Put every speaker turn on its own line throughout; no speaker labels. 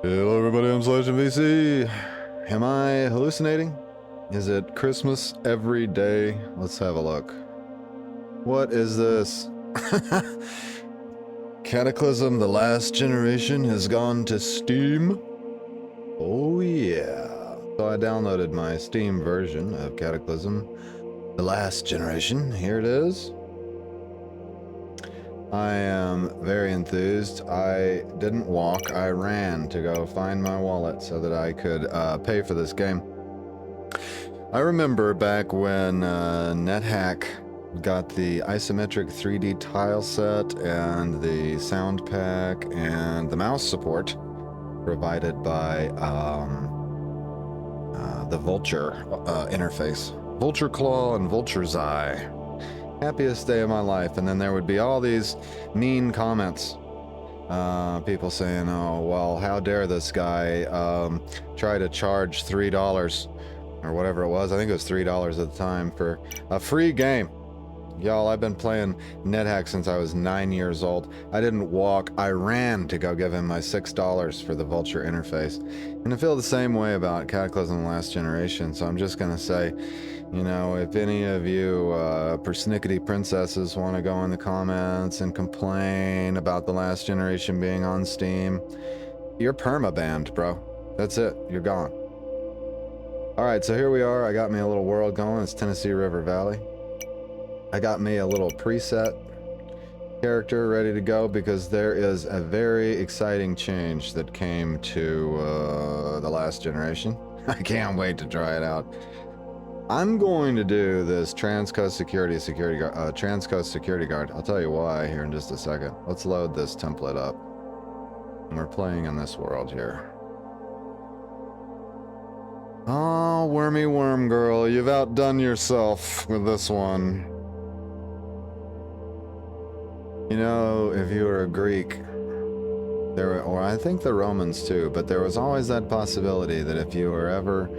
Hello everybody, I'm VC. Am I hallucinating? Is it Christmas every day? Let's have a look. What is this? Cataclysm, the last generation, has gone to Steam? Oh yeah. So I downloaded my Steam version of Cataclysm, the last generation. Here it is. I am very enthused. I didn't walk, I ran to go find my wallet so that I could pay for this game. I remember back when NetHack got the isometric 3D tile set and the sound pack and the mouse support provided by the Vulture interface. Vulture Claw and Vulture's Eye. Happiest day of my life. And then there would be all these mean comments. People saying, oh, well, how dare this guy try to charge $3 or whatever it was. I think it was $3 at the time for a free game. Y'all, I've been playing NetHack since I was 9 years old. I didn't walk, I ran to go give him my $6 for the Vulture interface. And I feel the same way about Cataclysm Last Generation, so I'm just gonna say, you know, if any of you persnickety princesses want to go in the comments and complain about the Last Generation being on Steam, you're perma-banned, bro. That's it, you're gone. Alright, so here we are. I got me a little world going. It's Tennessee River Valley. I got me a little preset character ready to go because there is a very exciting change that came to the Last Generation. I can't wait to try it out. I'm going to do this transcoast security guard. I'll tell you why here in just a second. Let's load this template up. We're playing in this world here. Oh, wormy worm girl, you've outdone yourself with this one. You know, if you were a Greek, or I think the Romans too, but there was always that possibility that if you were ever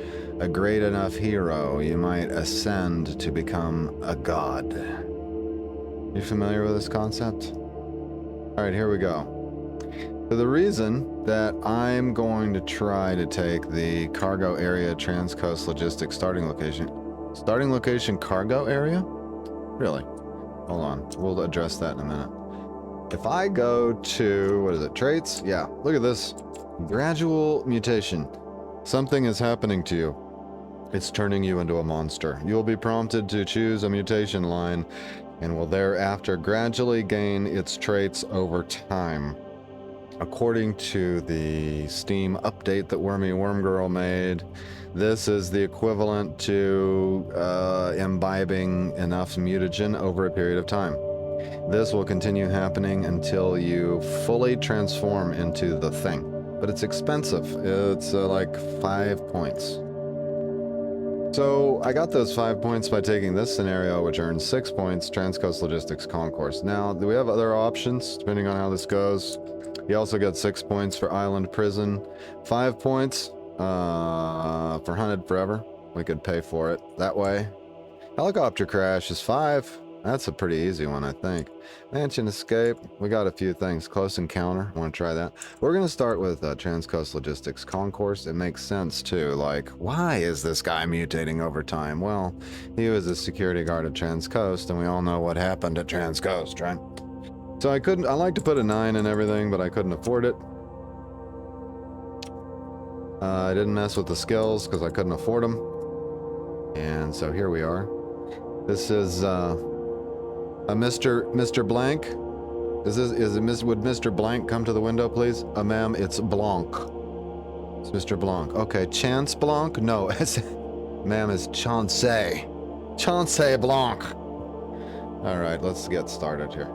a great enough hero, you might ascend to become a god. You familiar with this concept? Alright, here we go. So the reason that I'm going to try to take the cargo area transcoast logistics starting location cargo area? Really? Hold on, we'll address that in a minute. If I go to, what is it, traits? Yeah, look at this. Gradual mutation. Something is happening to you. It's turning you into a monster. You'll be prompted to choose a mutation line and will thereafter gradually gain its traits over time. According to the Steam update that Wormy Worm Girl made, this is the equivalent to imbibing enough mutagen over a period of time. This will continue happening until you fully transform into the thing. But it's expensive. It's like 5 points. So I got those 5 points by taking this scenario, which earns 6 points, Transcoast Logistics Concourse. Now, do we have other options, depending on how this goes? You also get 6 points for Island Prison, 5 points for Hunted Forever. We could pay for it that way. Helicopter Crash is 5. That's a pretty easy one, I think. Mansion Escape. We got a few things. Close Encounter. Want to try that? We're going to start with Transcoast Logistics Concourse. It makes sense, too. Like, why is this guy mutating over time? Well, he was a security guard at Transcoast, and we all know what happened at Transcoast, right? So I like to put a 9 in everything, but I couldn't afford it. I didn't mess with the skills because I couldn't afford them. And so here we are. This is a Mr. Blank. Would Mr. Blank come to the window, please? Ma'am, it's Blanc. It's Mr. Blanc. Okay, Chance Blanc? No, ma'am, is Chance. Chance Blanc. All right, let's get started here.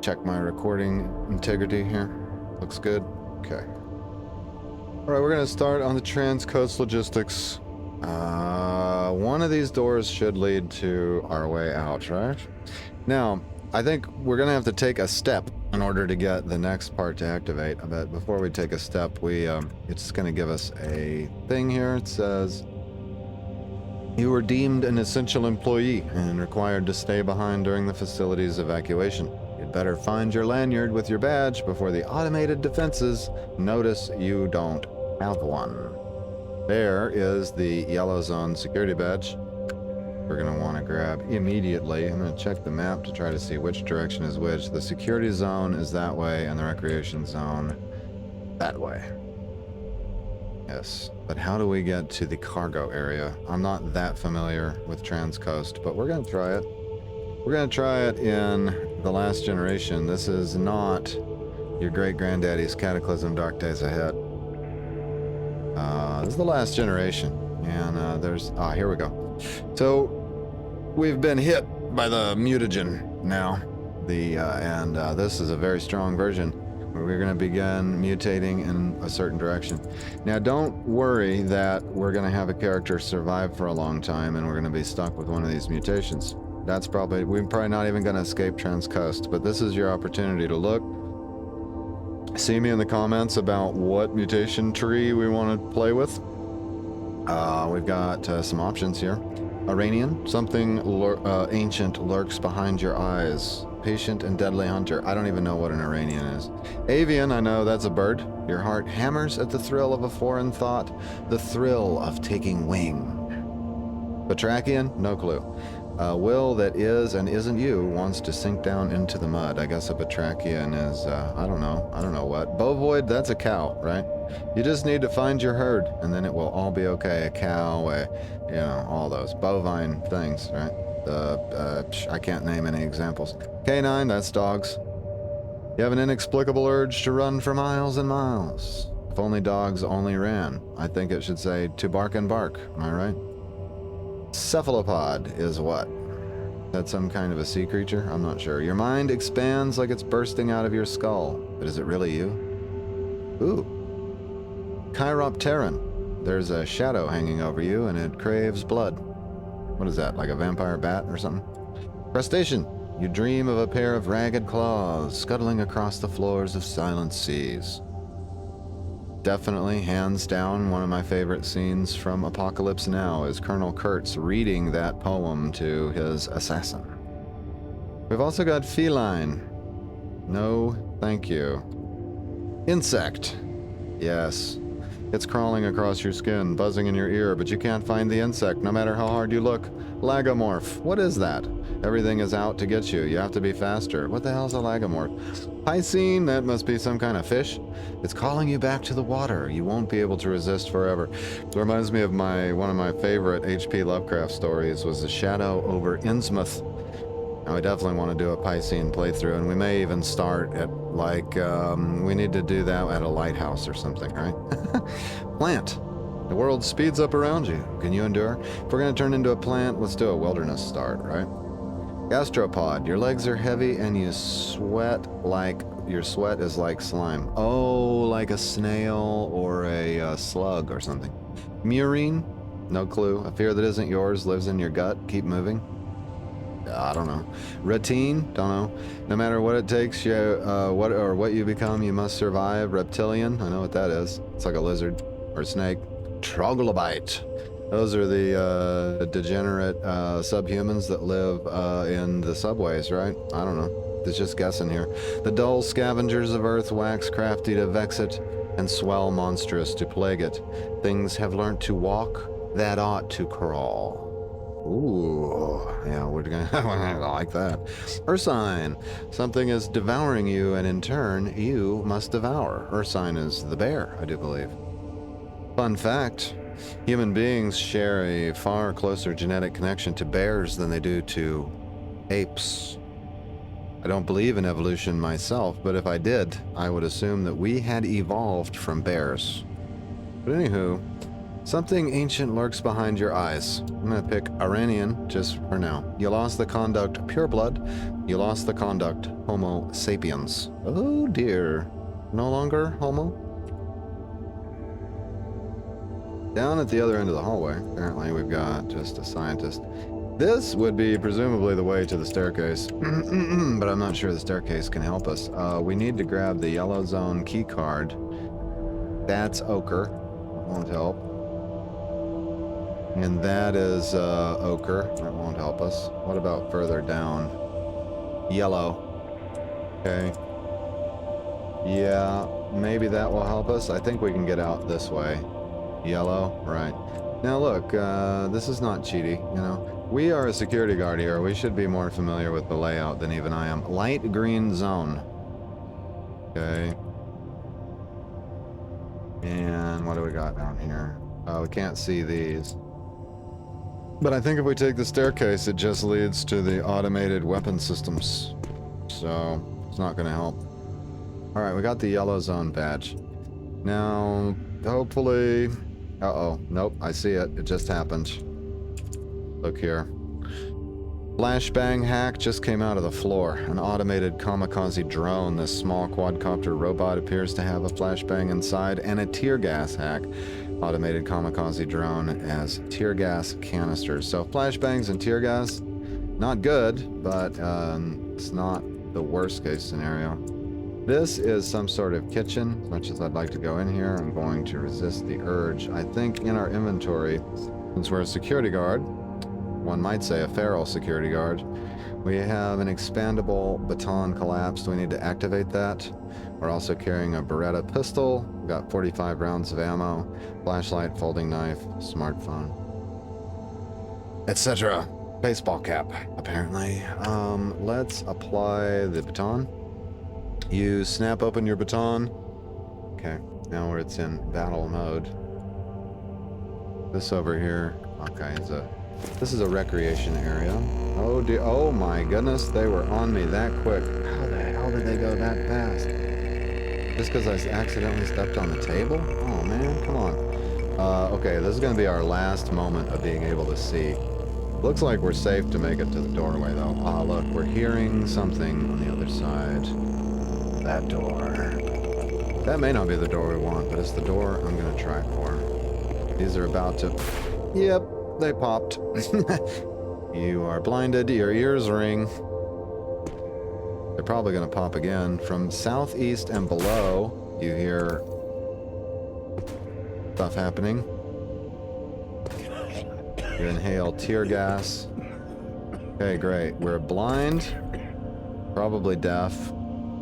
Check my recording integrity here. Looks good. Okay. Alright, we're going to start on the Transcoast Logistics. One of these doors should lead to our way out, right? Now, I think we're going to have to take a step in order to get the next part to activate. But before we take a step, it's going to give us a thing here. It says, You were deemed an essential employee and required to stay behind during the facility's evacuation. You'd better find your lanyard with your badge before the automated defenses notice you don't have one. There is the yellow zone security badge. We're going to want to grab immediately. I'm going to check the map to try to see which direction is which. The security zone is that way and the recreation zone that way. Yes, but how do we get to the cargo area? I'm not that familiar with Transcoast, but we're going to try it. We're going to try it in The Last Generation. This is not your great-granddaddy's Cataclysm Dark Days Ahead. This is The Last Generation, and there's... here we go. So, we've been hit by the mutagen now, and this is a very strong version. We're going to begin mutating in a certain direction. Now, don't worry that we're going to have a character survive for a long time and we're going to be stuck with one of these mutations. We're probably not even going to escape Transcoast, but this is your opportunity to look. See me in the comments about what mutation tree we want to play with. We've got some options here. Iranian, something ancient lurks behind your eyes. Patient and deadly hunter. I don't even know what an Iranian is. Avian, I know that's a bird. Your heart hammers at the thrill of a foreign thought, the thrill of taking wing. Batrachian, no clue. Will that is and isn't you wants to sink down into the mud. I guess a batrachian is, I don't know what. Bovoid, that's a cow, right? You just need to find your herd, and then it will all be okay. A cow, all those bovine things, right? I can't name any examples. Canine, that's dogs. You have an inexplicable urge to run for miles and miles. If only dogs only ran. I think it should say to bark and bark. Am I right? Cephalopod is what? That's some kind of a sea creature? I'm not sure. Your mind expands like it's bursting out of your skull. But is it really you? Ooh. Chiropteran. There's a shadow hanging over you and it craves blood. What is that, like a vampire bat or something? Crustacean. You dream of a pair of ragged claws scuttling across the floors of silent seas. Definitely, hands down, one of my favorite scenes from Apocalypse Now is Colonel Kurtz reading that poem to his assassin. We've also got feline. No, thank you. Insect. Yes. It's crawling across your skin, buzzing in your ear, but you can't find the insect no matter how hard you look. Lagomorph. What is that? Everything is out to get you. You have to be faster. What the hell's a lagomorph? Piscine, that must be some kind of fish. It's calling you back to the water. You won't be able to resist forever. It reminds me of one of my favorite H.P. Lovecraft stories was The Shadow over Innsmouth. Now, we definitely want to do a Piscine playthrough, and we may even start at, we need to do that at a lighthouse or something, right? Plant. The world speeds up around you. Can you endure? If we're going to turn into a plant, let's do a wilderness start, right? Gastropod. Your legs are heavy and you sweat like... Your sweat is like slime. Oh, like a snail or a slug or something. Murine. No clue. A fear that isn't yours lives in your gut. Keep moving. I don't know. Ratine, don't know. No matter what it takes, what you become, you must survive. Reptilian, I know what that is. It's like a lizard or a snake. Troglobite. Those are the degenerate subhumans that live in the subways, right? I don't know. It's just guessing here. The dull scavengers of earth wax crafty to vex it, and swell monstrous to plague it. Things have learnt to walk that ought to crawl. Ooh, yeah, we're gonna I like that. Ursine. Something is devouring you, and in turn, you must devour. Ursine is the bear, I do believe. Fun fact, human beings share a far closer genetic connection to bears than they do to apes. I don't believe in evolution myself, but if I did, I would assume that we had evolved from bears. But anywho, something ancient lurks behind your eyes. I'm going to pick Iranian just for now. You lost the conduct pureblood. You lost the conduct Homo sapiens. Oh dear. No longer Homo? Down at the other end of the hallway, apparently we've got just a scientist. This would be presumably the way to the staircase, but I'm not sure the staircase can help us. We need to grab the yellow zone key card. That's ochre. Won't help. And that is ochre. That won't help us. What about further down? Yellow. Okay. Yeah, maybe that will help us. I think we can get out this way. Yellow, right. Now look, this is not cheaty, you know. We are a security guard here. We should be more familiar with the layout than even I am. Light green zone. Okay. And what do we got down here? Oh, we can't see these. But I think if we take the staircase, it just leads to the automated weapon systems. So, it's not going to help. Alright, we got the yellow zone badge. Now, hopefully... Uh-oh. Nope, I see it. It just happened. Look here. Flashbang hack just came out of the floor. An automated kamikaze drone. This small quadcopter robot appears to have a flashbang inside, and a tear gas hack. Automated kamikaze drone as tear gas canisters. So flashbangs and tear gas, not good, but it's not the worst case scenario. This is some sort of kitchen. As much as I'd like to go in here, I'm going to resist the urge. I think in our inventory, since we're a security guard, one might say a feral security guard, we have an expandable baton collapse. Do we need to activate that? We're also carrying a Beretta pistol. We've got 45 rounds of ammo, flashlight, folding knife, smartphone, etc. Baseball cap, apparently. Let's apply the baton. You snap open your baton. Okay, now where it's in battle mode. This over here, okay, this is a recreation area. Oh dear, oh my goodness, they were on me that quick. How the hell did they go that fast? Just because I accidentally stepped on the table? Oh man, come on. Okay, this is gonna be our last moment of being able to see. Looks like we're safe to make it to the doorway though. Ah, look, we're hearing something on the other side. That door. That may not be the door we want, but it's the door I'm gonna try for. These are about to... Yep, they popped. You are blinded, your ears ring. They're probably gonna pop again. From southeast and below, you hear stuff happening. You inhale tear gas. Okay, great. We're blind, probably deaf,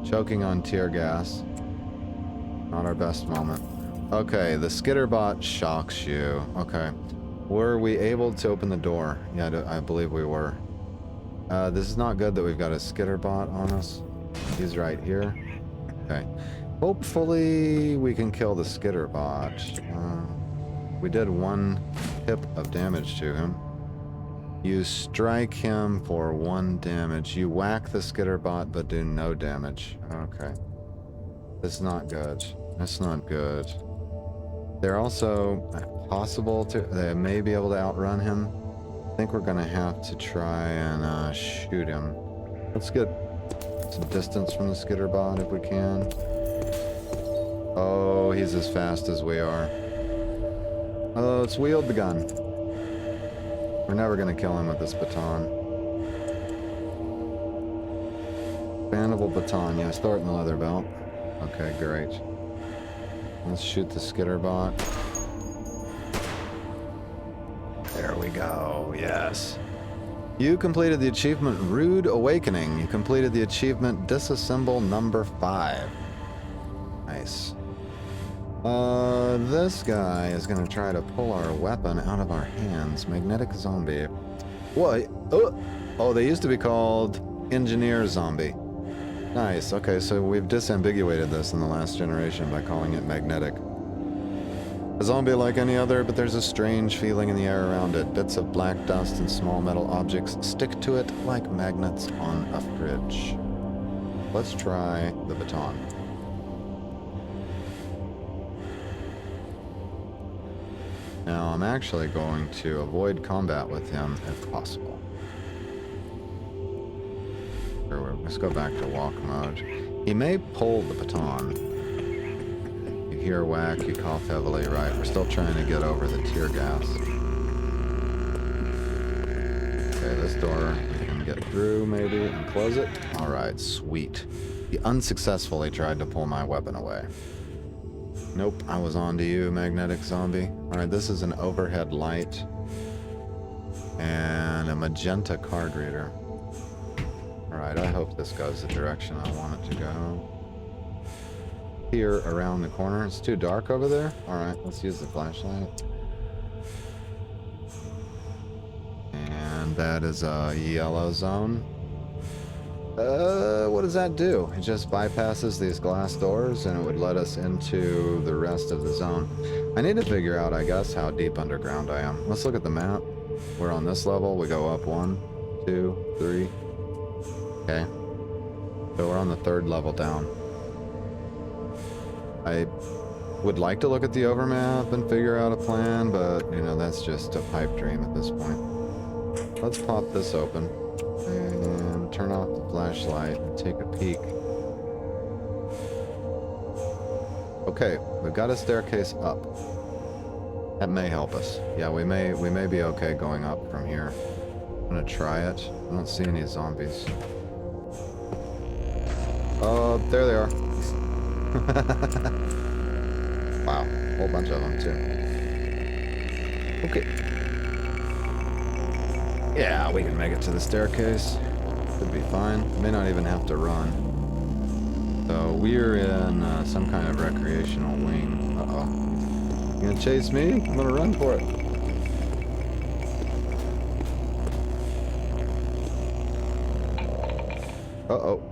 choking on tear gas. Not our best moment. Okay, the skitterbot shocks you. Okay. Were we able to open the door? Yeah, I believe we were. This is not good that we've got a skitterbot on us. He's right here. Okay. Hopefully we can kill the skitterbot. We did 1 hip of damage to him. You strike him for 1 damage. You whack the skitterbot but do no damage. Okay. That's not good. That's not good. They're also possible to... They may be able to outrun him. I think we're going to have to try and shoot him. Let's get some distance from the skitterbot if we can. Oh, he's as fast as we are. Oh, let's wield the gun. We're never going to kill him with this baton. Expandable baton. Yeah, start in the leather belt. Okay, great. Let's shoot the skitterbot. There we go. Yes. You completed the achievement Rude Awakening. You completed the achievement Disassemble number 5. Nice. This guy is going to try to pull our weapon out of our hands. Magnetic zombie. What? Oh, they used to be called engineer zombie. Nice. Okay, so we've disambiguated this in the last generation by calling it magnetic. A zombie like any other, but there's a strange feeling in the air around it. Bits of black dust and small metal objects stick to it like magnets on a fridge. Let's try the baton. Now, I'm actually going to avoid combat with him if possible. Let's go back to walk mode. He may pull the baton. You hear whack, you cough heavily, right? We're still trying to get over the tear gas. Okay, this door we can get through maybe and close it. Alright, sweet. He unsuccessfully tried to pull my weapon away. Nope, I was on to you, magnetic zombie. Alright, this is an overhead light. And a magenta card reader. Alright, I hope this goes the direction I want it to go. Here around the corner. It's too dark over there? Alright, let's use the flashlight. And that is a yellow zone. What does that do? It just bypasses these glass doors and it would let us into the rest of the zone. I need to figure out, I guess, how deep underground I am. Let's look at the map. We're on this level. We go up 1, 2, 3. Okay. So we're on the 3rd level down. I would like to look at the overmap and figure out a plan, but, you know, that's just a pipe dream at this point. Let's pop this open and turn off the flashlight and take a peek. Okay, we've got a staircase up. That may help us. Yeah, we may be okay going up from here. I'm gonna try it. I don't see any zombies. Oh, there they are. Wow, a whole bunch of them too. Okay. Yeah, we can make it to the staircase. Should be fine. May not even have to run. So we're in some kind of recreational wing. Uh-oh. You gonna chase me? I'm gonna run for it. Uh-oh.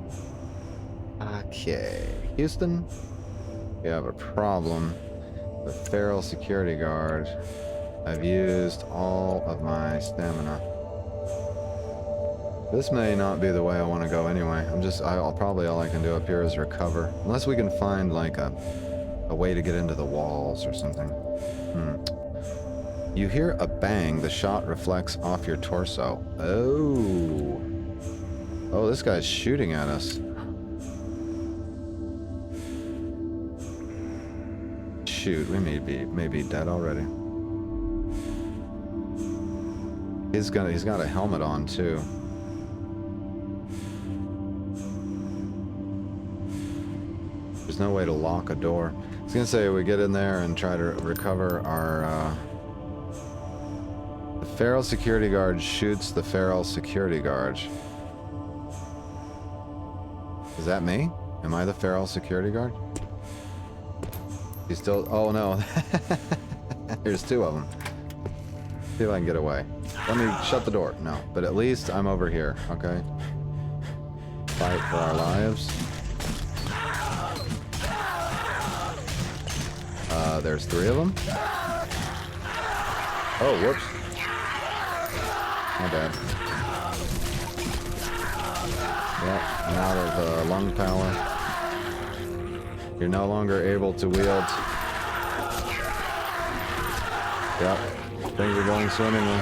Okay. Houston, we have a problem. The feral security guard. I've used all of my stamina. This may not be the way I want to go anyway. All I can do up here is recover. Unless we can find like a way to get into the walls or something. You hear a bang. The shot reflects off your torso. Oh. Oh, this guy's shooting at us. Shoot, we may be dead already. He's got a helmet on too. There's no way to lock a door. I was gonna say we get in there and try to recover our the feral security guard shoots the feral security guard. Is that me? Am I the feral security guard? He's still... Oh no. There's 2 of them. See if I can get away. Let me shut the door. No, but at least I'm over here, okay? Fight for our lives. There's 3 of them. Oh, whoops. My bad. Yeah, I'm out of lung power. You're no longer able to wield. Yep, things are going swimmingly.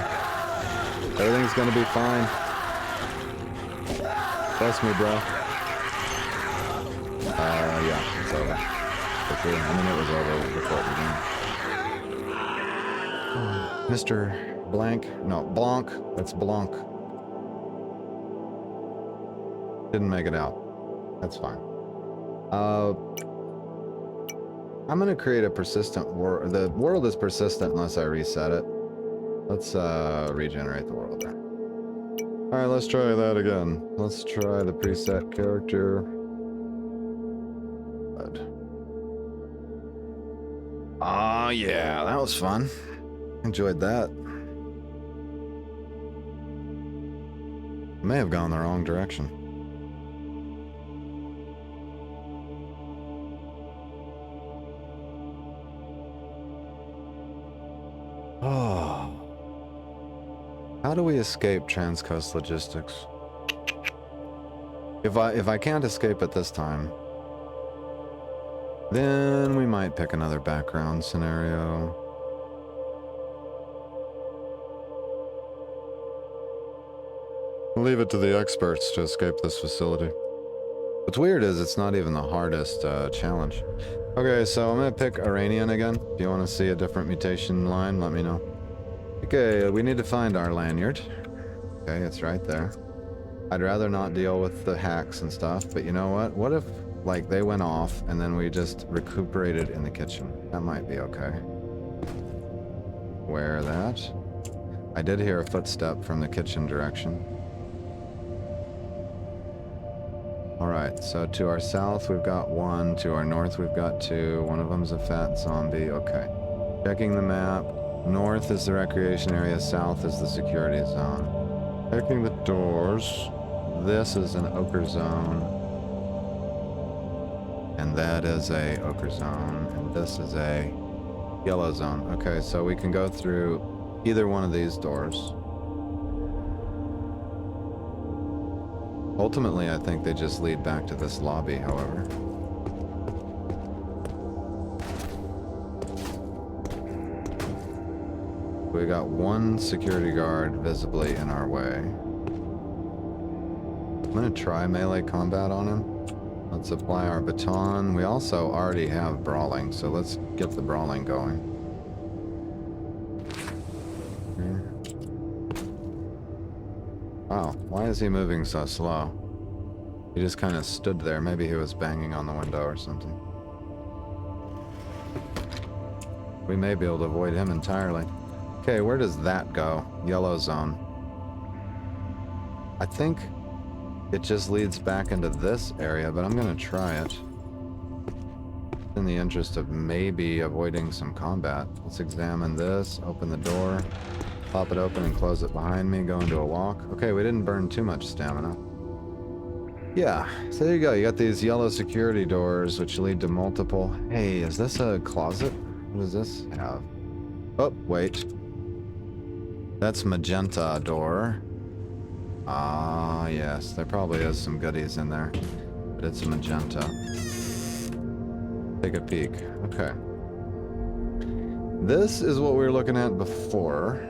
Everything's gonna be fine. Trust me, bro. Yeah, it's over. For sure. I mean, it was over before it began. Mr. Blank. No, Blanc. That's Blanc. Didn't make it out. That's fine. I'm gonna create a persistent world. The world is persistent unless I reset it. Let's regenerate the world there. Alright, let's try that again. Let's try the preset character. Ah, yeah, that was fun. Enjoyed that. May have gone the wrong direction. Oh. How do we escape Transcoast Logistics? If I can't escape it this time, then we might pick another background scenario. We'll leave it to the experts to escape this facility. What's weird is it's not even the hardest challenge. Okay, so I'm gonna pick Iranian again. If you want to see a different mutation line, let me know. Okay, we need to find our lanyard. Okay, it's right there. I'd rather not deal with the hacks and stuff, but you know what? What if, like, they went off and then we just recuperated in the kitchen? That might be okay. Wear that. I did hear a footstep from the kitchen direction. Alright, so to our south we've got one, to our north we've got two, one of them's a fat zombie, okay. Checking the map, north is the recreation area, south is the security zone. Checking the doors, this is an ochre zone, and that is a ochre zone, and this is a yellow zone. Okay, so we can go through either one of these doors. Ultimately, I think they just lead back to this lobby, however. We got one security guard visibly in our way. I'm gonna try melee combat on him. Let's apply our baton. We also already have brawling, so let's get the brawling going. Here. Wow, why is he moving so slow? He just kind of stood there. Maybe he was banging on the window or something. We may be able to avoid him entirely. Okay, where does that go? Yellow zone. I think it just leads back into this area, but I'm gonna try it. In the interest of maybe avoiding some combat. Let's examine this, open the door, pop it open and close it behind me, go into a walk. Okay, we didn't burn too much stamina. Yeah, so there you go. You got these yellow security doors, which lead to multiple... Hey, is this a closet? What does this have? Oh, wait. That's magenta door. Ah, yes. There probably is some goodies in there. But it's a magenta. Take a peek. Okay. This is what we were looking at before.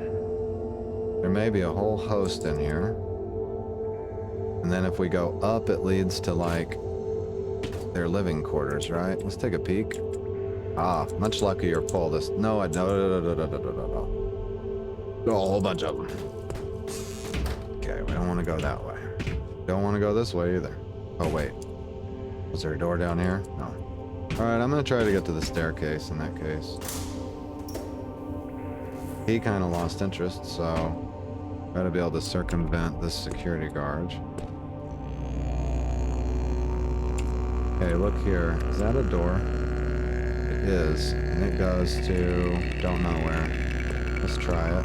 There may be a whole host in here. And then if we go up, it leads to, like, their living quarters, right? Let's take a peek. Ah, much luckier pull this. No, I no. Oh, a whole bunch of them. Okay, we don't want to go that way. Don't want to go this way either. Oh, wait. Was there a door down here? No. Alright, I'm going to try to get to the staircase in that case. He kind of lost interest, so... Gotta be able to circumvent this security guard. Okay, look here. Is that a door? It is. And it goes to... don't know where. Let's try it.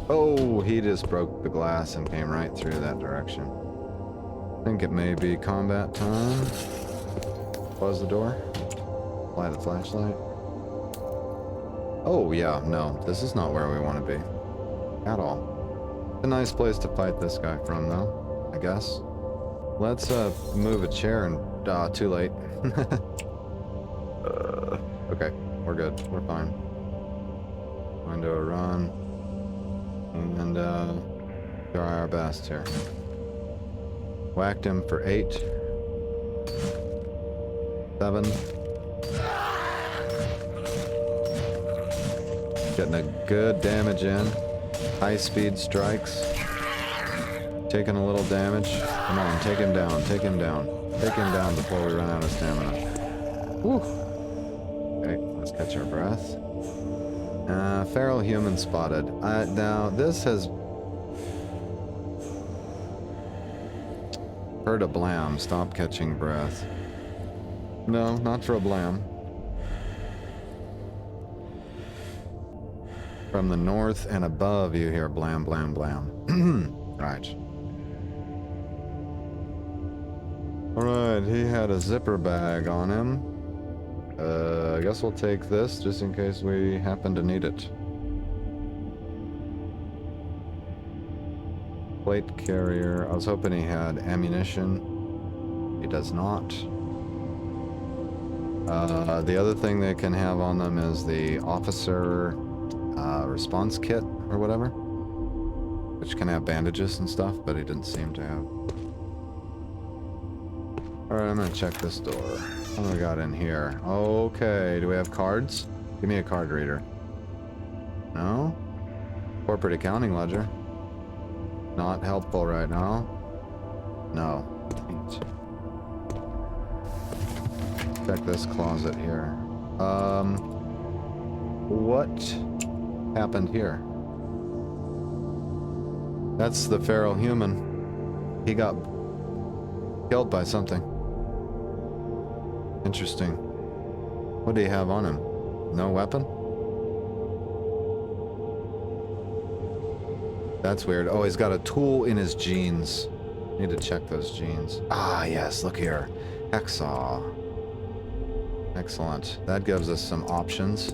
Oh, he just broke the glass and came right through that direction. I think it may be combat time. Close the door. Light the flashlight. Oh, yeah, no. This is not where we want to be. At all. A nice place to fight this guy from, though, I guess. Let's move a chair and... too late. Okay, we're good. We're fine. Going to a run. And, try our best here. Whacked him for 8. 7. Getting a good damage in. High-speed strikes. Taking a little damage. Come on, take him down, take him down. Take him down before we run out of stamina. Woo! Okay, let's catch our breath. Feral human spotted. Now, this has... Heard a blam. Stop catching breath. No, not for a blam. From the north and above, you hear blam, blam, blam. Right. Alright, he had a zipper bag on him. I guess we'll take this just in case we happen to need it. Plate carrier. I was hoping he had ammunition. He does not. The other thing they can have on them is the officer response kit or whatever, which can have bandages and stuff, but he didn't seem to have. Alright, I'm gonna check this door. What do we got in here? Okay, do we have cards? Give me a card reader. No? Corporate accounting ledger. Not helpful right now. No. Check this closet here. What happened here? That's the feral human. He got killed by something. Interesting. What do you have on him? No weapon? That's weird. Oh, he's got a tool in his jeans. Need to check those jeans. Ah, yes, look here. Hacksaw. Excellent. That gives us some options.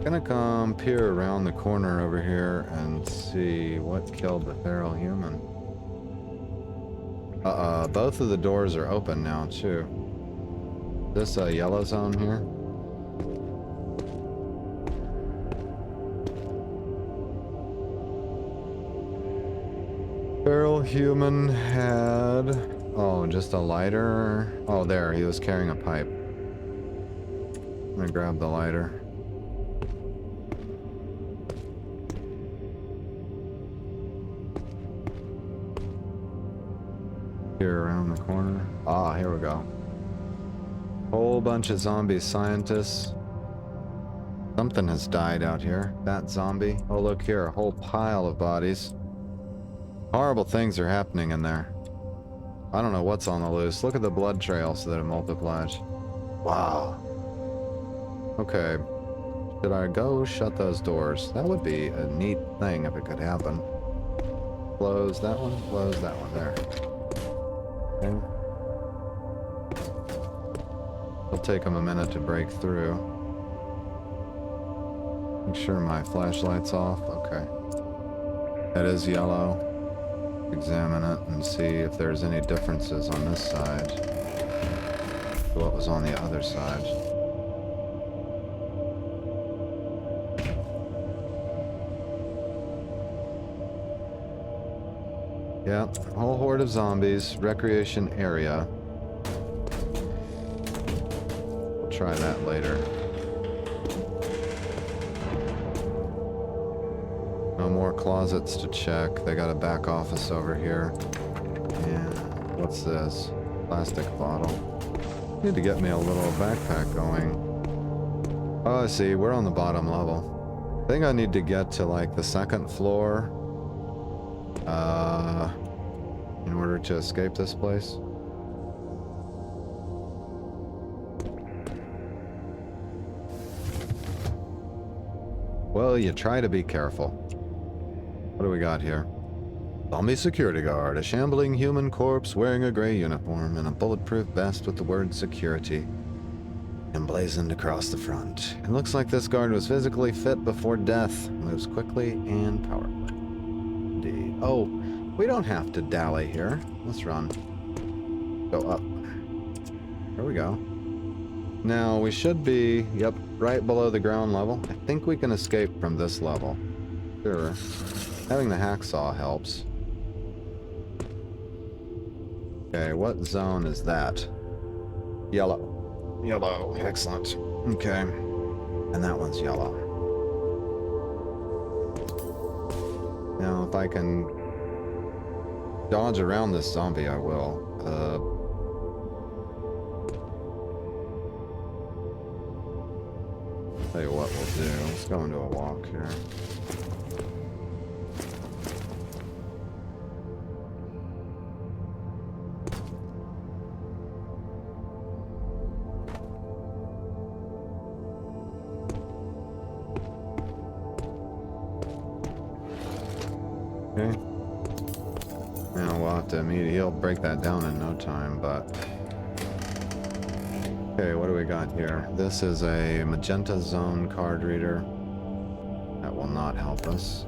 Gonna come peer around the corner over here and see what killed the feral human. Both of the doors are open now, too. Is this a yellow zone here? Feral human had... Oh, just a lighter? Oh, there, he was carrying a pipe. I'm gonna grab the lighter. Here around the corner. Ah, here we go. Whole bunch of zombie scientists. Something has died out here. That zombie. Oh, look here, a whole pile of bodies. Horrible things are happening in there. I don't know what's on the loose. Look at the blood trails that have multiplied. Wow. Okay. Should I go shut those doors? That would be a neat thing if it could happen. Close that one. Close that one. There. Okay. It'll take them a minute to break through. Make sure my flashlight's off. Okay. That is yellow. Examine it and see if there's any differences on this side to what was on the other side. Yeah, whole horde of zombies, recreation area. We'll try that later. No more closets to check. They got a back office over here. And what's this? Plastic bottle. Need to get me a little backpack going. Oh, I see. We're on the bottom level. I think I need to get to like the second floor in order to escape this place. Well, you try to be careful. What do we got here? Zombie security guard, a shambling human corpse wearing a gray uniform and a bulletproof vest with the word security emblazoned across the front. It looks like this guard was physically fit before death, moves quickly and powerfully. Indeed. Oh, we don't have to dally here. Let's run. Go up. There we go. Now, we should be, yep, right below the ground level. I think we can escape from this level. Sure. Having the hacksaw helps. Okay, what zone is that? Yellow. Yellow. Excellent. Okay. And that one's yellow. Now, if I can dodge around this zombie, I will. Tell you what we'll do. Let's go into a walk here. Okay. Now we'll have to meet. He'll break that down in no time, but... Okay, what do we got here? This is a magenta zone card reader. That will not help us.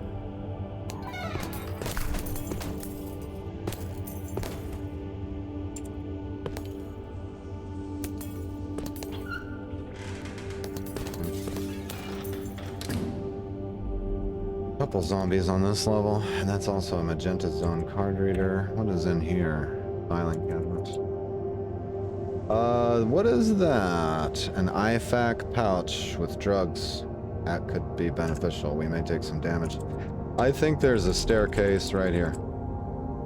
Couple zombies on this level, and that's also a magenta zone card reader. What is in here? Filing cabinet. What is that? An IFAC pouch with drugs. That could be beneficial. We may take some damage. I think there's a staircase right here.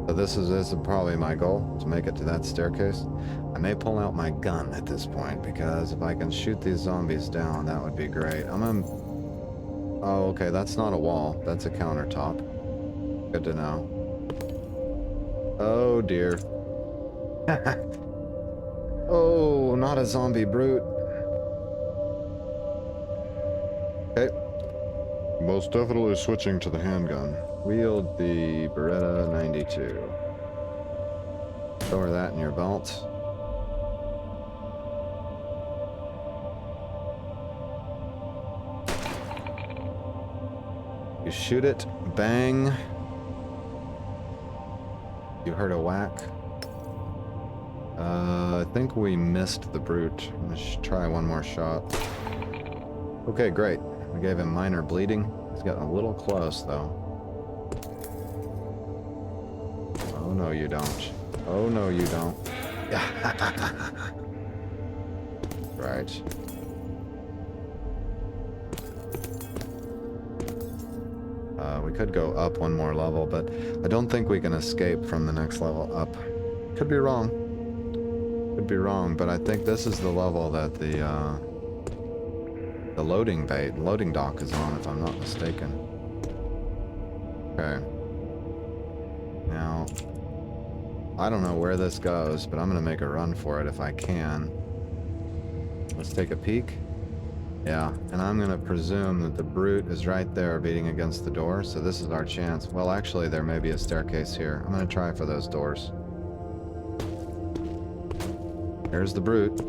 So this is probably my goal, to make it to that staircase. I may pull out my gun at this point, because if I can shoot these zombies down, that would be great. I'm gonna... Oh, okay, that's not a wall. That's a countertop. Good to know. Oh, dear. Oh, not a zombie brute. Okay. Most definitely switching to the handgun. Wield the Beretta 92. Store that in your belt. You shoot it, bang. You heard a whack. I think we missed the brute. Let's try one more shot. Okay, great. We gave him minor bleeding. He's getting a little close, though. Oh, no, you don't. Oh, no, you don't. Right. We could go up one more level, but I don't think we can escape from the next level up. Could be wrong. Could be wrong, but I think this is the level that the loading dock is on, if I'm not mistaken. Okay. Now, I don't know where this goes, but I'm gonna make a run for it if I can. Let's take a peek. Yeah, and I'm gonna presume that the brute is right there beating against the door, so this is our chance. Well, actually, there may be a staircase here. I'm gonna try for those doors. Here's the brute.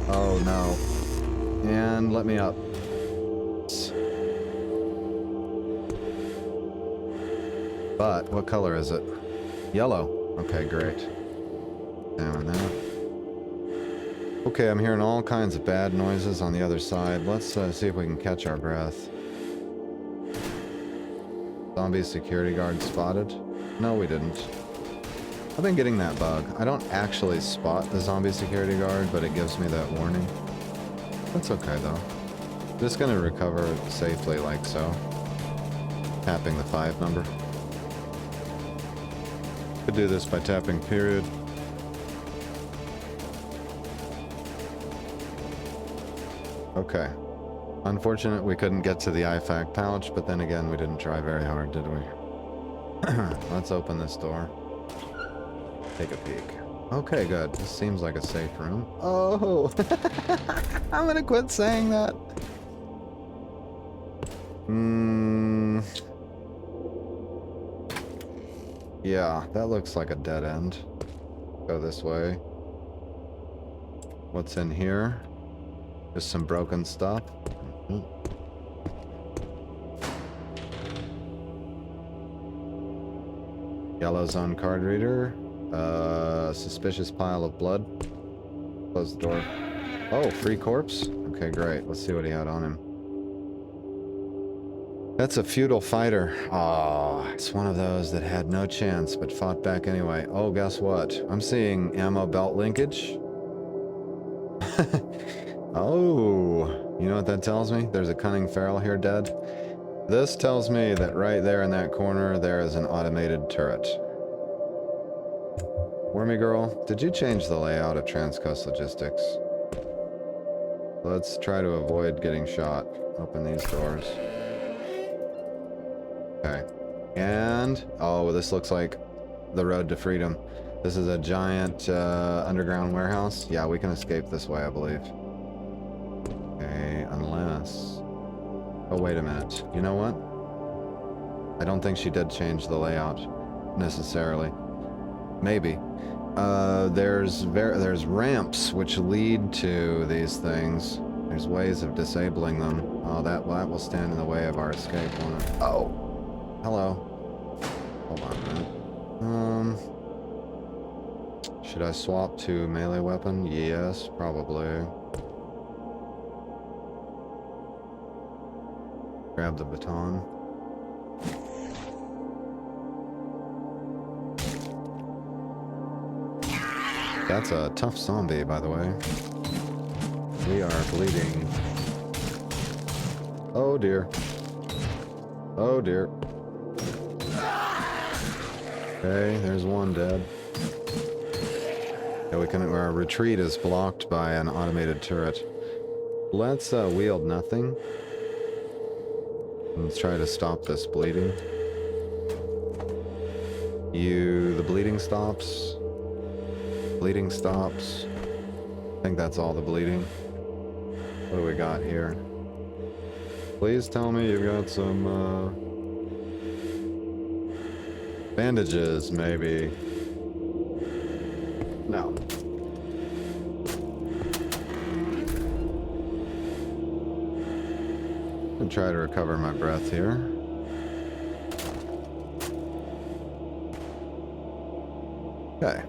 Oh, no. And let me up. But, what color is it? Yellow. Okay, great. Down that. Okay, I'm hearing all kinds of bad noises on the other side. Let's see if we can catch our breath. Zombie security guard spotted? No, we didn't. I've been getting that bug. I don't actually spot the zombie security guard, but it gives me that warning. That's okay, though. Just gonna recover safely like so. Tapping the 5 number. Could do this by tapping period. Okay. Unfortunate we couldn't get to the IFAC pouch, but then again, we didn't try very hard, did we? Let's open this door. Take a peek. Okay, good. This seems like a safe room. Oh! I'm gonna quit saying that. Yeah, that looks like a dead end. Go this way. What's in here? Just some broken stuff. Yellow zone card reader. Suspicious pile of blood. Close the door. Oh, free corpse? Okay, great. Let's see what he had on him. That's a feudal fighter. Ah, it's one of those that had no chance but fought back anyway. Oh, guess what? I'm seeing ammo belt linkage. Oh, you know what that tells me? There's a cunning feral here dead. This tells me that right there in that corner, there is an automated turret. Wormy girl, did you change the layout of Transcoast Logistics? Let's try to avoid getting shot. Open these doors. Okay. And, oh, this looks like the road to freedom. This is a giant underground warehouse. Yeah, we can escape this way, I believe. Okay, unless... Oh, wait a minute. You know what? I don't think she did change the layout, necessarily. Maybe. There's ramps which lead to these things. There's ways of disabling them. Oh, that will stand in the way of our escape, won't it? Oh! Hello. Hold on a minute. Should I swap to melee weapon? Yes, probably. Grab the baton. That's a tough zombie, by the way. We are bleeding. Oh dear. Oh dear. Okay, there's one dead. Yeah, our retreat is blocked by an automated turret. Let's wield nothing. Let's try to stop this bleeding. The bleeding stops. Bleeding stops. I think that's all the bleeding. What do we got here? Please tell me you've got some, bandages, maybe. No. I'm gonna try to recover my breath here. Okay.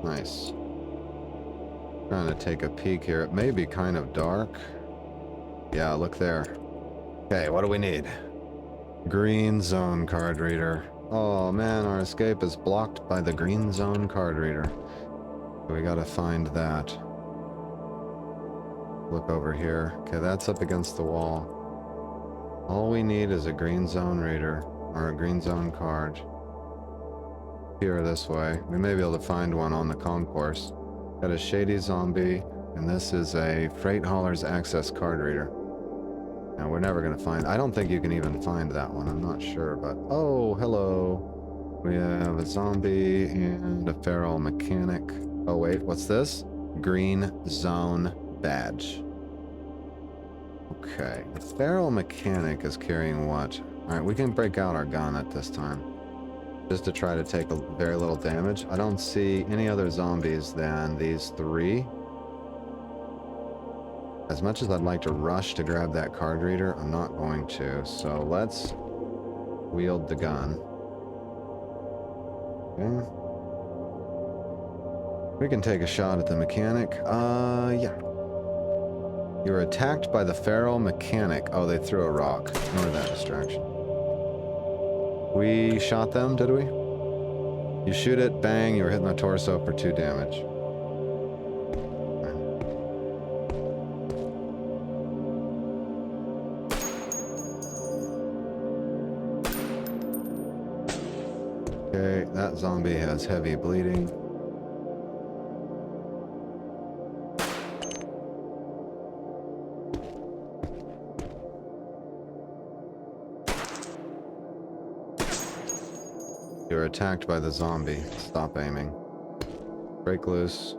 Nice. Trying to take a peek here. It may be kind of dark. Yeah, look there. Okay, what do we need? Green zone card reader. Oh man, our escape is blocked by the green zone card reader. We gotta find that. Look over here. Okay, that's up against the wall. All we need is a green zone reader, or a green zone card. Here this way. We may be able to find one on the concourse. Got a shady zombie, and this is a freight hauler's access card reader. Now we're never gonna find. I don't think you can even find that one. I'm not sure, but oh, hello. We have a zombie and a feral mechanic. Oh wait, what's this? Green zone badge. Okay, the feral mechanic is carrying what? All right, we can break out our gun at this time, just to try to take a very little damage. I don't see any other zombies than these three. As much as I'd like to rush to grab that card reader, I'm not going to. So let's wield the gun. Okay. We can take a shot at the mechanic. Yeah. You were attacked by the feral mechanic. Oh, they threw a rock. Ignore that distraction. We shot them, did we? You shoot it, bang, you were hitting the torso for 2 damage. Okay, that zombie has heavy bleeding. You're attacked by the zombie. Stop aiming. Break loose.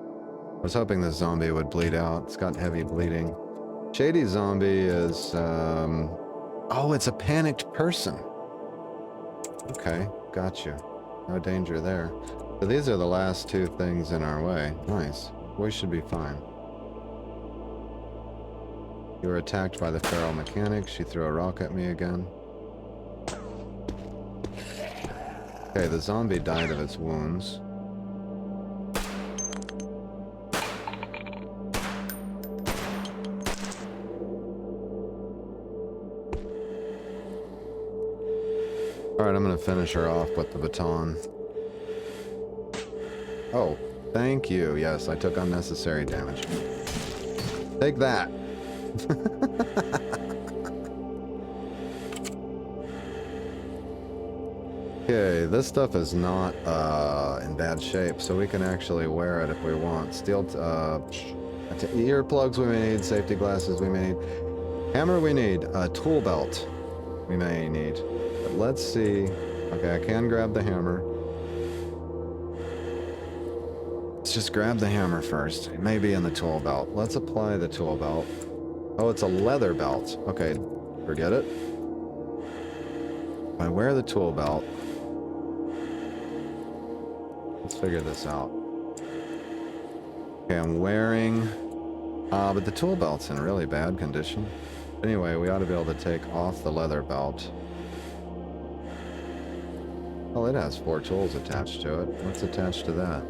I was hoping this zombie would bleed out. It's got heavy bleeding. Shady zombie is, oh, it's a panicked person. Okay, got you. No danger there. So these are the last 2 things in our way. Nice. We should be fine. You were attacked by the feral mechanic. She threw a rock at me again. Okay, the zombie died of its wounds. Alright, I'm gonna finish her off with the baton. Oh, thank you. Yes, I took unnecessary damage. Take that. Okay, this stuff is not in bad shape, so we can actually wear it if we want. Steel earplugs we may need, safety glasses we may need. Hammer we need, a tool belt we may need. But let's see. Okay, I can grab the hammer. Let's just grab the hammer first. It may be in the tool belt. Let's apply the tool belt. Oh, it's a leather belt. Okay, forget it. If I wear the tool belt, let's figure this out. Okay, I'm wearing... but the tool belt's in really bad condition. Anyway, we ought to be able to take off the leather belt. Well, it has 4 tools attached to it. What's attached to that?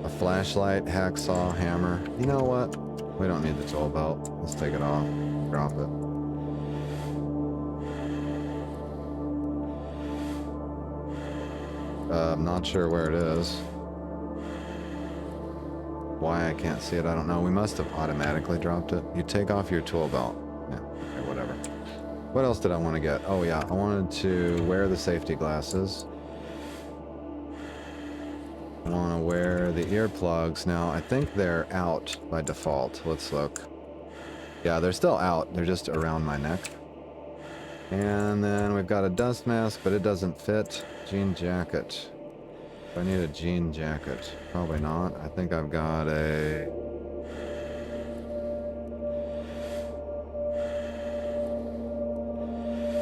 A flashlight, hacksaw, hammer. You know what? We don't need the tool belt. Let's take it off. Drop it. I'm not sure where it is. Why I can't see it, I don't know. We must have automatically dropped it. You take off your tool belt. Yeah, okay, whatever. What else did I want to get? Oh yeah, I wanted to wear the safety glasses. I want to wear the earplugs. Now, I think they're out by default. Let's look. Yeah, they're still out. They're just around my neck. And then we've got a dust mask, but it doesn't fit. Jean jacket. Do I need a jean jacket? Probably not. I think I've got a...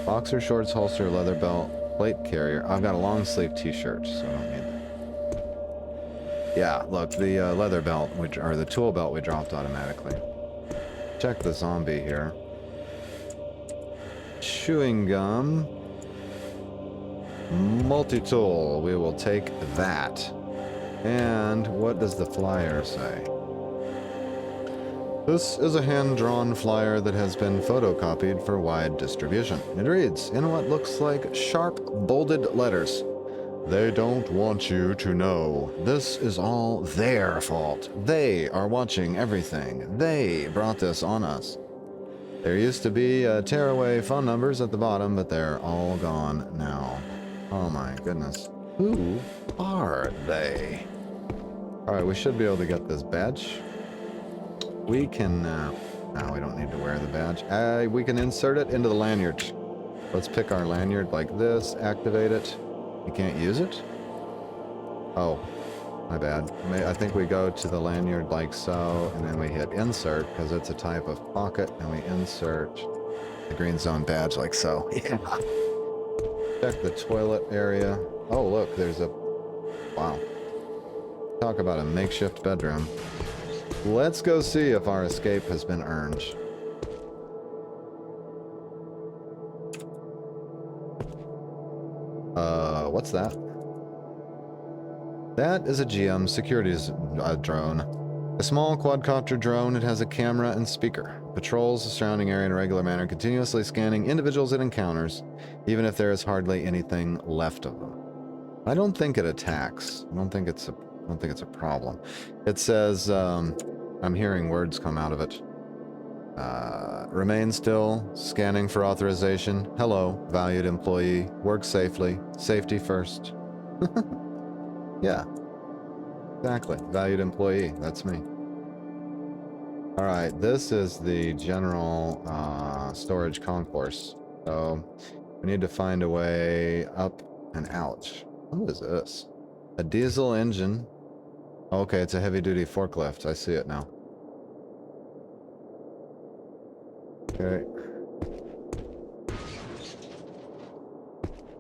boxer shorts, holster, leather belt, plate carrier. I've got a long sleeve t-shirt, so I don't need that. Yeah, look, the leather belt, or the tool belt we dropped automatically. Check the zombie here. Chewing gum. Multi-tool. We will take that. And what does the flyer say? This is a hand-drawn flyer that has been photocopied for wide distribution. It reads, in what looks like sharp, bolded letters, "They don't want you to know. This is all their fault. They are watching everything. They brought this on us." There used to be tearaway phone numbers at the bottom, but they're all gone now. Oh my goodness. Who are they? Alright, we should be able to get this badge. We can... no, we don't need to wear the badge. We can insert it into the lanyard. Let's pick our lanyard like this, activate it. You can't use it? Oh, my bad. I think we go to the lanyard like so, and then we hit insert, because it's a type of pocket, and we insert the green zone badge like so. Yeah. Check the toilet area. Oh, look, there's a... wow. Talk about a makeshift bedroom. Let's go see if our escape has been earned. What's that? That is a GM securities drone. A small quadcopter drone. It has a camera and speaker. Patrols the surrounding area in a regular manner, continuously scanning individuals it encounters, even if there is hardly anything left of them. I don't think it attacks. I don't think it's a problem. It says, I'm hearing words come out of it. Remain still, scanning for authorization. Hello, valued employee. Work safely. Safety first. Yeah, exactly. Valued employee. That's me. Alright, this is the general storage concourse. So, we need to find a way up and out. What is this? A diesel engine. Okay, it's a heavy-duty forklift. I see it now. Okay.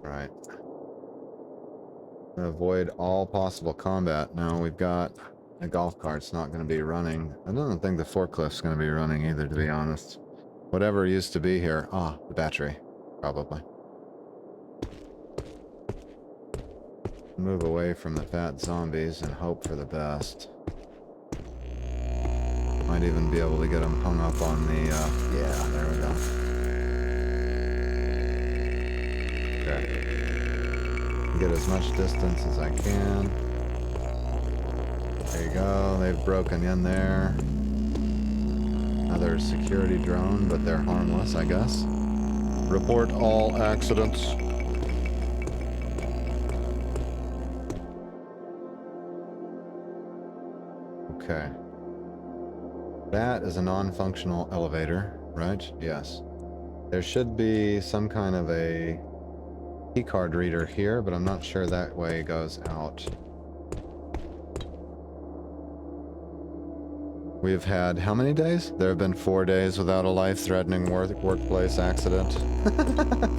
Right. Avoid all possible combat. Now we've got a golf cart's not going to be running. I don't think the forklift's going to be running either, to be honest. Whatever used to be here. Ah, the battery. Probably. Move away from the fat zombies and hope for the best. Might even be able to get them hung up on the, yeah, there we go. Okay. Get as much distance as I can. There you go, they've broken in there. Another security drone, but they're harmless, I guess. Report all accidents. Okay. That is a non-functional elevator, right? Yes. There should be some kind of a keycard reader here, but I'm not sure that way goes out. We've had how many days? There have been 4 days without a life-threatening workplace accident.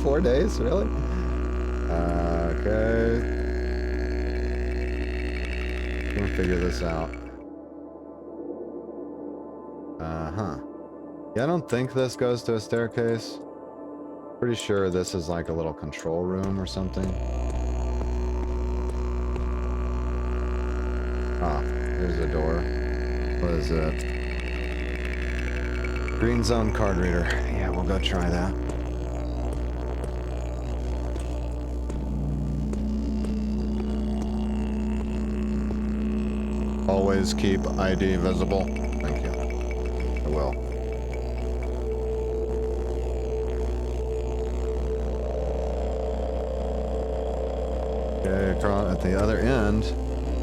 4 days? Really? Okay. We'll figure this out. Yeah, I don't think this goes to a staircase. Pretty sure this is like a little control room or something. Ah, there's a door. What is it? Green zone card reader. Yeah, we'll go try that. Always keep ID visible. Thank you. I will. Okay, at the other end,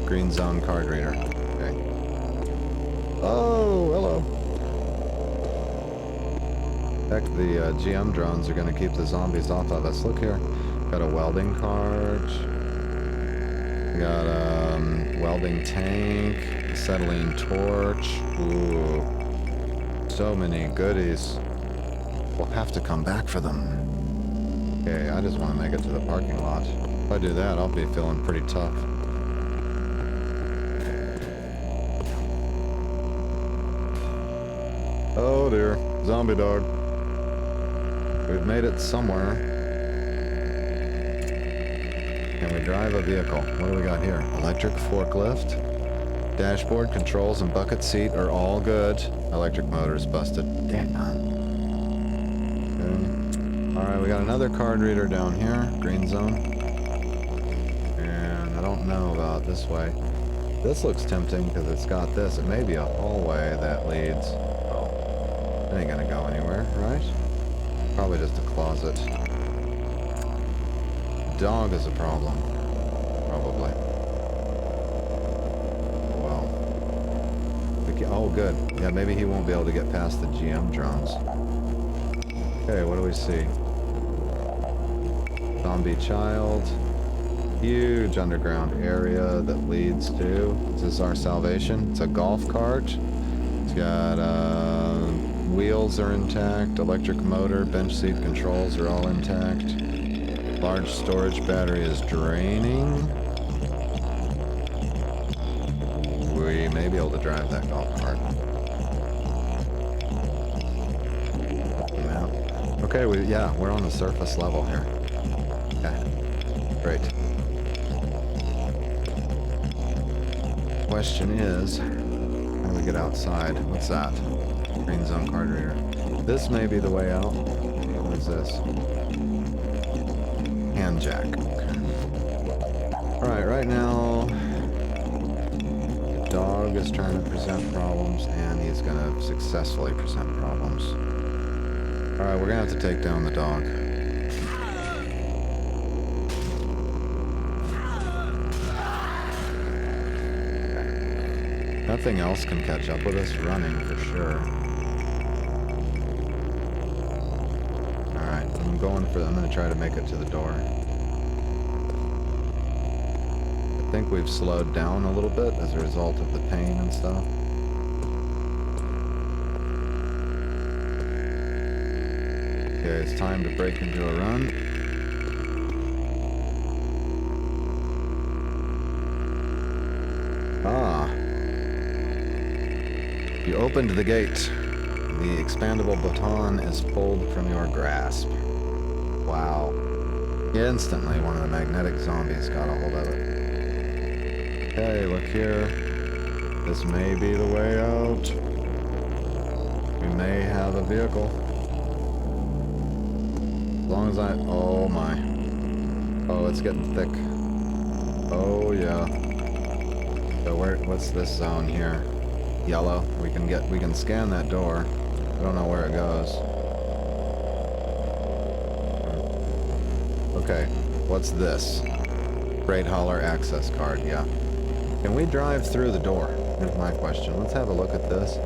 green zone card reader. Okay. Oh, hello. Heck, the GM drones are going to keep the zombies off of us. Look here. Got a welding cart. Got a welding tank. Acetylene torch. Ooh. So many goodies. We'll have to come back for them. Okay, I just want to make it to the parking lot. If I do that, I'll be feeling pretty tough. Oh dear. Zombie dog. We've made it somewhere. Can we drive a vehicle? What do we got here? Electric forklift. Dashboard, controls, and bucket seat are all good. Electric motor's busted. Damn. Okay. Alright, we got another card reader down here. Green zone. And I don't know about this way. This looks tempting because it's got this. It may be a hallway that leads... Oh. It ain't gonna go anywhere, right? Probably just a closet. Dog is a problem. Probably. Well. Oh, good. Yeah, maybe he won't be able to get past the GM drones. Okay, what do we see? Zombie child. Huge underground area that leads to... Is this our salvation? It's a golf cart. It's got, wheels are intact, electric motor, bench seat controls are all intact. Large storage battery is draining. We may be able to drive that golf cart. Yeah. Okay, we're on the surface level here. Okay, great. Question is, how do we get outside? What's that? Green zone card reader. This may be the way out. What is this? Hand jack. Okay. Alright, right now, the dog is trying to present problems, and he's going to successfully present problems. Alright, we're going to have to take down the dog. Okay. Nothing else can catch up with us running for sure. I'm going to try to make it to the door. I think we've slowed down a little bit as a result of the pain and stuff. Okay, it's time to break into a run. Ah. You opened the gate. The expandable baton is pulled from your grasp. Wow. Instantly, one of the magnetic zombies got a hold of it. Okay, look here. This may be the way out. We may have a vehicle. As long as I... Oh my. Oh, it's getting thick. Oh yeah. So what's this zone here? Yellow. We can scan that door. I don't know where it goes. Okay, what's this? Freight hauler access card, yeah. Can we drive through the door? Here's my question. Let's have a look at this.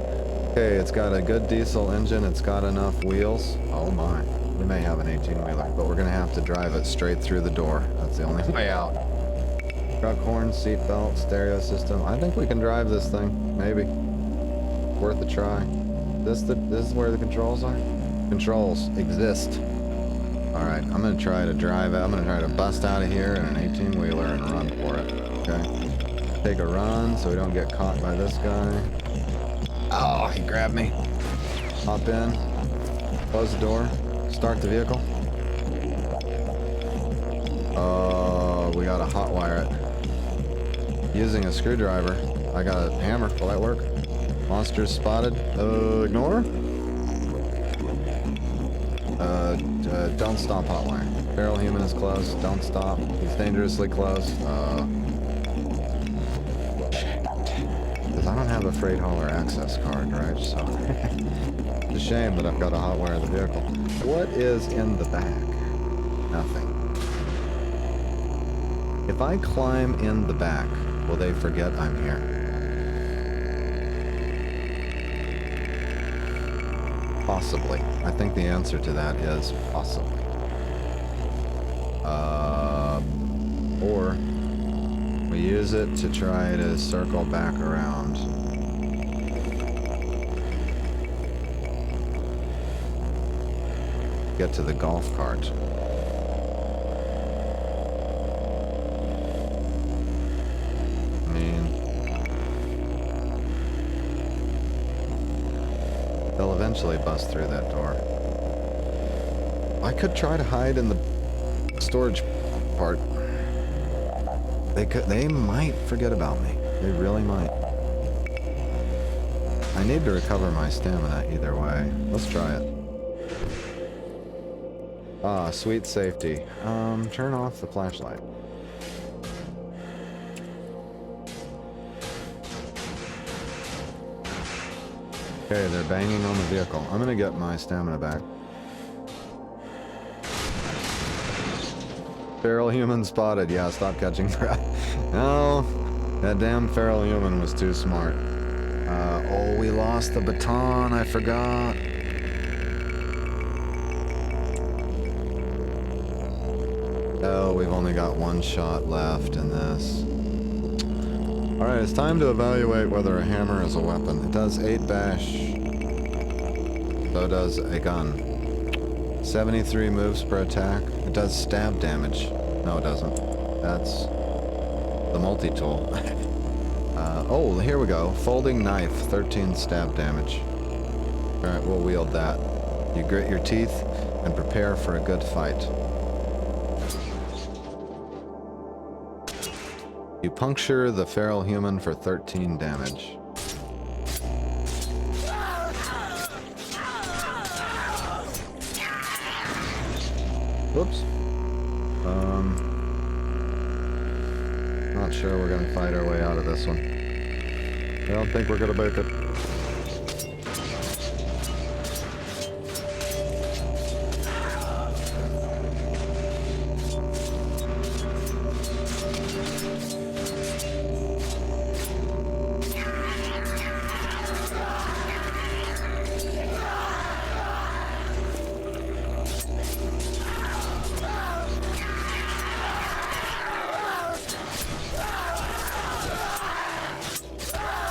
Okay, it's got a good diesel engine. It's got enough wheels. Oh my. We may have an 18-wheeler, but we're going to have to drive it straight through the door. That's the only way out. Truck horn, seat belt, stereo system. I think we can drive this thing. Maybe. Worth a try. This is where the controls are? Controls exist. Alright, I'm going to try to drive it. I'm going to try to bust out of here in an 18-wheeler and run for it. Okay. Take a run so we don't get caught by this guy. Oh, he grabbed me. Hop in. Close the door. Start the vehicle. Oh, we gotta hotwire it. Using a screwdriver. I got a hammer. Will that work? Monsters spotted. Ignore. Don't stop hotwire. Feral human is close. Don't stop. He's dangerously close. Shit. Because I don't have a freight hauler access card, right? So it's a shame that I've got to hotwire the vehicle. What is in the back? Nothing. If I climb in the back, will they forget I'm here? Possibly. I think the answer to that is possibly. Or we use it to try to circle back around. Get to the golf cart. I mean, they'll eventually bust through that door. I could try to hide in the storage part. They might forget about me. They really might. I need to recover my stamina either way. Let's try it. Ah, sweet safety. Turn off the flashlight. Okay, they're banging on the vehicle. I'm gonna get my stamina back. Feral human spotted. Yeah, stop catching crap. No, that damn feral human was too smart. Oh, we lost the baton. I forgot. Oh, we've only got one shot left in this. Alright, it's time to evaluate whether a hammer is a weapon. It does 8 bash. So does a gun. 73 moves per attack. It does stab damage. No, it doesn't. That's the multi-tool. Oh, here we go. Folding knife, 13 stab damage. Alright, we'll wield that. You grit your teeth and prepare for a good fight. You puncture the feral human for 13 damage. Whoops. Not sure we're gonna fight our way out of this one. I don't think we're gonna make it.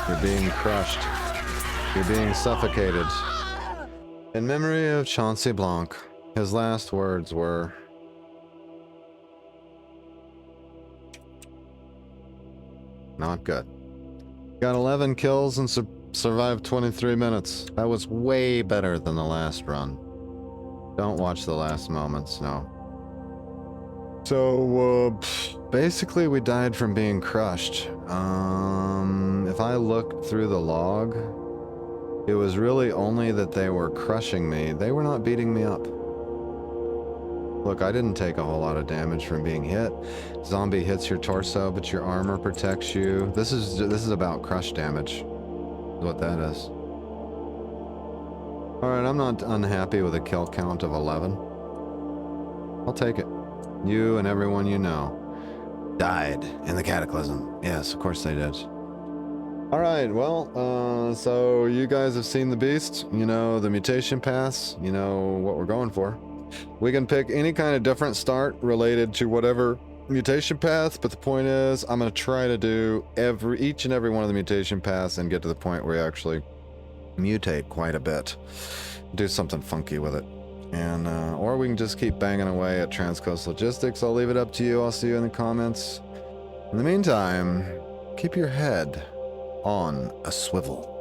You're being crushed. You're being suffocated. In memory of Chauncey Blanc, his last words were, not good. Got 11 kills and survived 23 minutes. That was way better than the last run. Don't watch the last moments, no. So, basically we died from being crushed. If I look through the log, it was really only that they were crushing me. They were not beating me up. Look, I didn't take a whole lot of damage from being hit. Zombie hits your torso, but your armor protects you. This is about crush damage. What that is. Alright, I'm not unhappy with a kill count of 11. I'll take it. You and everyone you know died in the Cataclysm. Yes, of course they did. Alright, well, so you guys have seen the beast. You know the mutation paths. You know what we're going for. We can pick any kind of different start related to whatever mutation path, but the point is, I'm going to try to do each and every one of the mutation paths and get to the point where you actually mutate quite a bit. Do something funky with it. And, or we can just keep banging away at Transcoast Logistics. I'll leave it up to you. I'll see you in the comments. In the meantime, keep your head on a swivel.